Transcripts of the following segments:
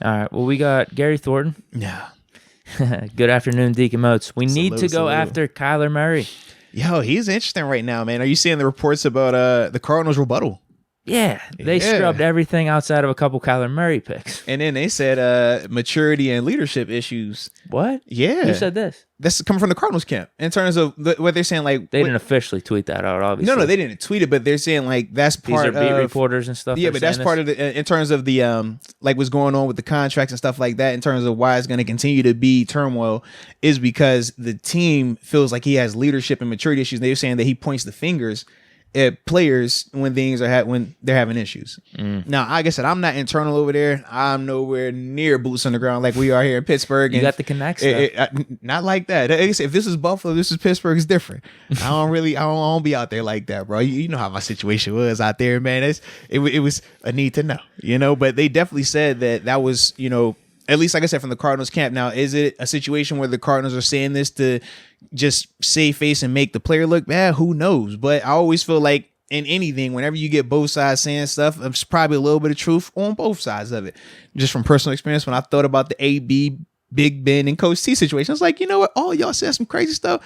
All right. Well, we got Gary Thornton. Yeah. Good afternoon, Deke and Moats. We need to go Salute. after Kyler Murray. Yo, he's interesting right now, man. Are you seeing the reports about the Cardinals rebuttal? Yeah, they scrubbed everything outside of a couple Kyler Murray picks. And then they said maturity and leadership issues. What? Yeah. Who said this? That's coming from the Cardinals camp in terms of what they're saying. Like they didn't officially tweet that out, obviously. No, they didn't tweet it, but they're saying like that's part of... These are beat reporters and stuff. Yeah, but that's part of the in terms of the like what's going on with the contracts and stuff like that. In terms of why it's going to continue to be turmoil, is because the team feels like he has leadership and maturity issues. They're saying that he points the fingers at players when things are when they're having issues. Now, like I said, I'm not internal over there. I'm nowhere near boots on the ground like we are here in Pittsburgh. You got the connects, not like that. If this is Buffalo, this is Pittsburgh, it's different. I don't be out there like that, bro. You know how my situation was out there, man. It was a need to know, But they definitely said that was, at least like I said, from the Cardinals camp. Now, is it a situation where the Cardinals are saying this to just save face and make the player look bad? Who knows? But I always feel like in anything, whenever you get both sides saying stuff, there's probably a little bit of truth on both sides of it. Just from personal experience, when I thought about the AB, Big Ben, and Coach T situation, I was like, you know what? All y'all said some crazy stuff.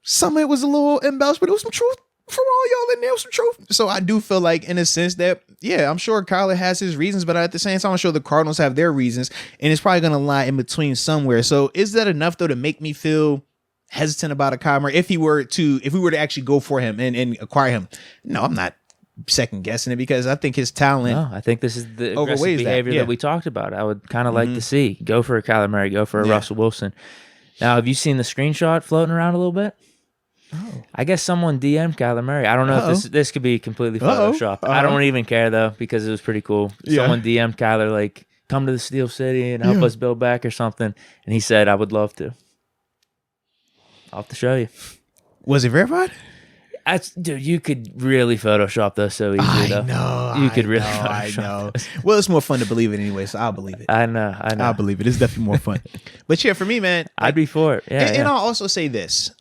Some of it was a little embellished, but it was some truth. From all y'all in there was some truth. So I do feel like, in a sense, that, yeah, I'm sure Kyler has his reasons, but at the same time, I'm sure the Cardinals have their reasons, and it's probably going to lie in between somewhere. So is that enough, though, to make me feel hesitant about a Kyler Murray if we were to actually go for him and acquire him? No, I'm not second guessing it, because I think his talent... No, I think this is the aggressive behavior that we talked about. I would kind of like to see. Go for a Kyler Murray, go for a Russell Wilson. Now, have you seen the screenshot floating around a little bit? Oh. I guess someone DM'd Kyler Murray. I don't know if this could be completely photoshopped. I don't even care, though, because it was pretty cool. Someone DM'd Kyler, like, come to the Steel City and help us build back or something. And he said, I would love to. I'll have to show you. Was it verified? Dude, you could really Photoshop those so easily, though. You could really Photoshop those. Well, it's more fun to believe it anyway, so I'll believe it. I know. I'll believe it. It's definitely more fun. But yeah, for me, man. I'd be for it. Yeah. And I'll also say this.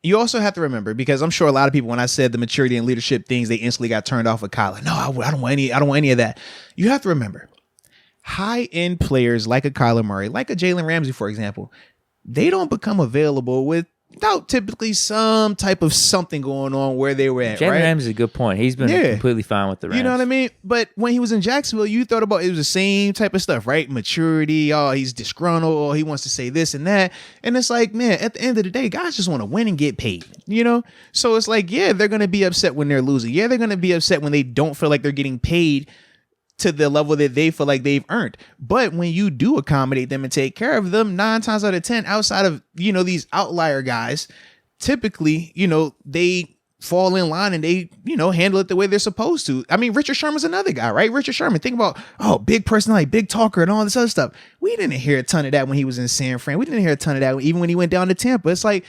You also have to remember, because I'm sure a lot of people, when I said the maturity and leadership things, they instantly got turned off with Kyler. No, I don't want any of that. You have to remember, high-end players like a Kyler Murray, like a Jalen Ramsey, for example, they don't become available without typically some type of something going on where they were at. Jalen Ramsey is a good point. He's been completely fine with the Rams. You know what I mean? But when he was in Jacksonville, you thought about it was the same type of stuff, right? Maturity. Oh, he's disgruntled. Oh, he wants to say this and that. And it's like, man, at the end of the day, guys just want to win and get paid, So it's like, yeah, they're going to be upset when they're losing. Yeah, they're going to be upset when they don't feel like they're getting paid to the level that they feel like they've earned. But when you do accommodate them and take care of them, 9 times out of 10, outside of, these outlier guys, typically, they fall in line and they, handle it the way they're supposed to. I mean, Richard Sherman's another guy, right? Richard Sherman, think about, big personality, big talker and all this other stuff. We didn't hear a ton of that when he was in San Fran. We didn't hear a ton of that even when he went down to Tampa. It's like,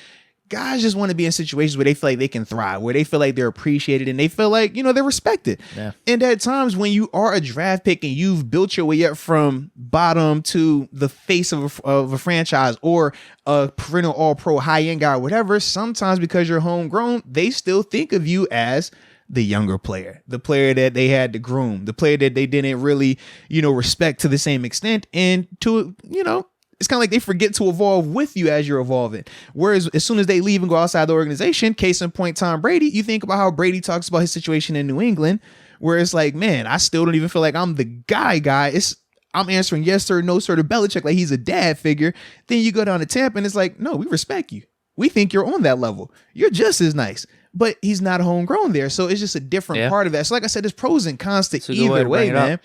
guys just want to be in situations where they feel like they can thrive, where they feel like they're appreciated and they feel like, they're respected. Yeah. And at times when you are a draft pick and you've built your way up from bottom to the face of a franchise or a perennial all-pro high-end guy or whatever, sometimes because you're homegrown, they still think of you as the younger player, the player that they had to groom, the player that they didn't really, respect to the same extent. And to, it's kind of like they forget to evolve with you as you're evolving. Whereas as soon as they leave and go outside the organization, case in point, Tom Brady, you think about how Brady talks about his situation in New England, where it's like, man, I still don't even feel like I'm the guy. I'm answering yes, sir, no, sir to Belichick like he's a dad figure. Then you go down to Tampa and it's like, no, we respect you. We think you're on that level. You're just as nice. But he's not homegrown there. So it's just a different part of that. So like I said, there's pros and cons to either way, man.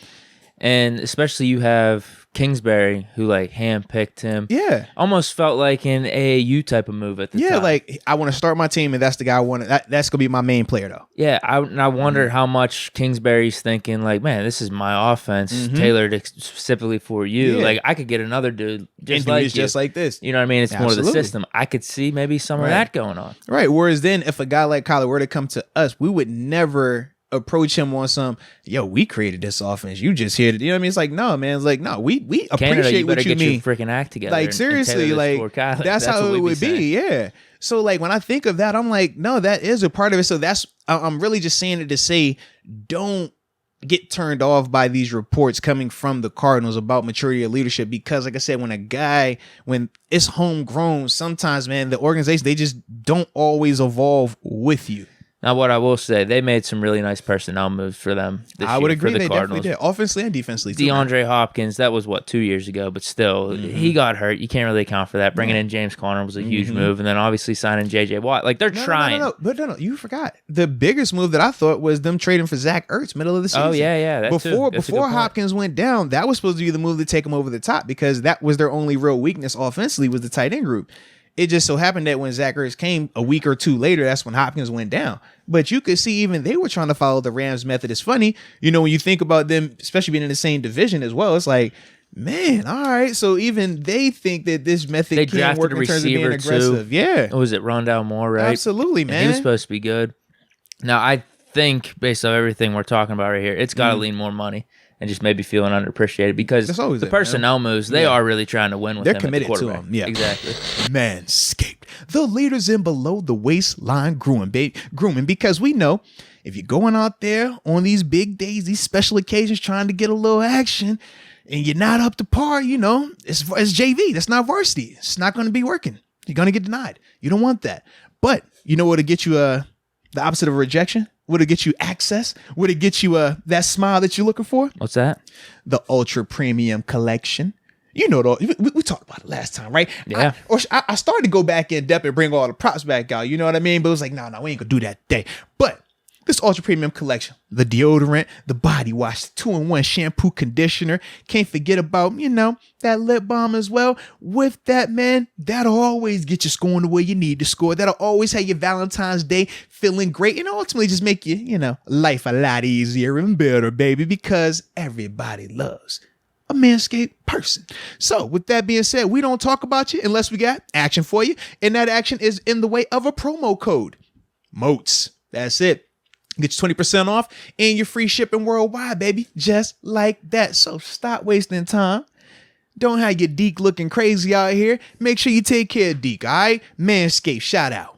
And especially you have Kingsbury, who like handpicked him. Yeah. Almost felt like an AAU type of move at the time. Yeah, like I want to start my team and that's the guy I want. That's going to be my main player though. Yeah, I wonder how much Kingsbury's thinking like, man, this is my offense tailored specifically for you. Yeah. Like I could get another dude just like this. You know what I mean? It's more of the system. I could see maybe some of that going on. Right. Whereas then if a guy like Kyler were to come to us, we would never approach him on some, we created this offense. You just here to, you know what I mean? It's like, no, man. It's like, no, we appreciate Canada, what you get mean. Your freaking act together. Like seriously, like that's how it would be. Yeah. So like when I think of that, I'm like, no, that is a part of it. So I'm really just saying it to say, don't get turned off by these reports coming from the Cardinals about maturity of leadership, because like I said, when it's homegrown, sometimes, man, the organization, they just don't always evolve with you. Now, what I will say, they made some really nice personnel moves for them this I would year agree, for the they Cardinals. definitely did, offensively and defensively too, DeAndre Hopkins, that was 2 years ago, but still, he got hurt. You can't really account for that. Bringing in James Conner was a huge move, and then obviously signing J.J. Watt. Like, they're trying. No, you forgot. The biggest move that I thought was them trading for Zach Ertz middle of the season. Oh, yeah, Before Hopkins went down, that was supposed to be the move to take him over the top, because that was their only real weakness offensively, was the tight end group. It just so happened that when Zach Ertz came a week or two later, that's when Hopkins went down. But you could see even they were trying to follow the Rams method. It's funny, when you think about them, especially being in the same division as well, it's like, man, all right. So even they think that this method can work in terms of being aggressive. Too. Yeah. Was it Rondale Moore, right? Absolutely, man. And he was supposed to be good. Now, I think, based on everything we're talking about right here, it's got to lean more money. And just maybe feeling underappreciated, because the personnel moves, they are really trying to win with They're him. Committed to him. Yeah, exactly. Manscaped, the leaders in below the waistline grooming, because we know if you're going out there on these big days, these special occasions, trying to get a little action, and you're not up to par, it's JV. That's not varsity. It's not going to be working. You're going to get denied. You don't want that. But you know what'll get you the opposite of a rejection? Would it get you access? Would it get you that smile that you're looking for? What's that? The Ultra Premium Collection. We talked about it last time, right? Yeah. I started to go back in depth and bring all the props back out. You know what I mean? But it was like, no, we ain't gonna do that today. But this Ultra Premium Collection, the deodorant, the body wash, the 2-in-1 shampoo, conditioner. Can't forget about, that lip balm as well. With that, man, that'll always get you scoring the way you need to score. That'll always have your Valentine's Day feeling great, and ultimately just make you, life a lot easier and better, baby, because everybody loves a Manscaped person. So with that being said, we don't talk about you unless we got action for you. And that action is in the way of a promo code. MOATS. That's it. Get you 20% off and your free shipping worldwide, baby. Just like that. So stop wasting time. Don't have your Deke looking crazy out here. Make sure you take care of Deke, all right? Manscaped, shout out.